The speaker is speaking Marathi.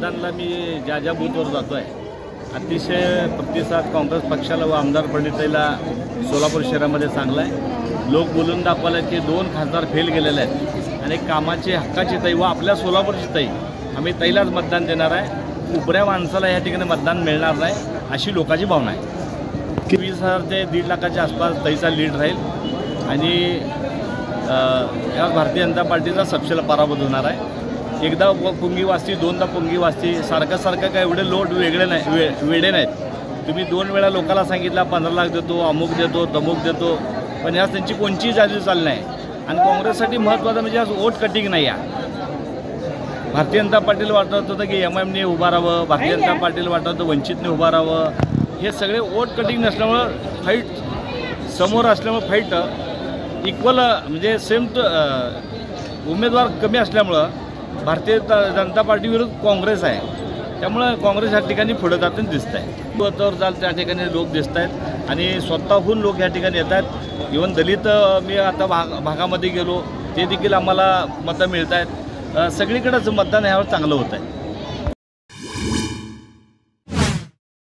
मतदानाला मी ज्या बूथवर जातो आहे अतिशय प्रतिसाद काँग्रेस पक्षाला व आमदार पंडितईला सोलापूर शहरामध्ये चांगला आहे। लोक बोलून दाखवले की 2 खासदार फेल गेलेले आहेत आणि कामाची हक्काची ताई व आपल्या सोलापूरची ताई आम्ही ताईलाच मतदान देणार आहे। उपऱ्या माणसाला या ठिकाणी मतदान मिळणार नाही अशी लोकांची भावना आहे। 20,000 ते 1.5 लाखाच्या आसपास ताईचा लीड राहील आणि या भारतीय जनता पार्टीचा सपशेल पराभूत होणार आहे। एकदा पुंगी वाजती, दोनदा पुंगी वाजती, सारखं काय एवढे लोट वेगळे नाही, वेडे नाहीत। तुम्ही 2 वेळा लोकांना सांगितलं 15 लाख देतो, अमुक देतो, तमुक देतो, पण ह्या त्यांची कोणतीही जादू चालली नाही। आणि काँग्रेससाठी महत्त्वाचं म्हणजे आज वोट कटिंग नाही आहे। भारतीय जनता पार्टीला वाटत होतं की MIMने उभा राहावं, भारतीय जनता पार्टीला वाटत होतं वंचितने उभा राहावं। हे सगळे वोट कटिंग नसल्यामुळं फाईट समोर असल्यामुळं फाईट इक्वल म्हणजे सेम उमेदवार कमी असल्यामुळं भारतीय जनता पार्टी विरुद्ध काँग्रेस आहे। त्यामुळं काँग्रेस ह्या ठिकाणी पुढे जाताना दिसत आहे। तर जाल त्या ठिकाणी लोक दिसत आहेत आणि स्वतःहून लोक ह्या ठिकाणी येत आहेत। इव्हन दलित मी आता भागामध्ये गेलो ते देखील आम्हाला मतं मिळत आहेत। सगळीकडेच मतदान ह्यावर चांगलं होत आहे।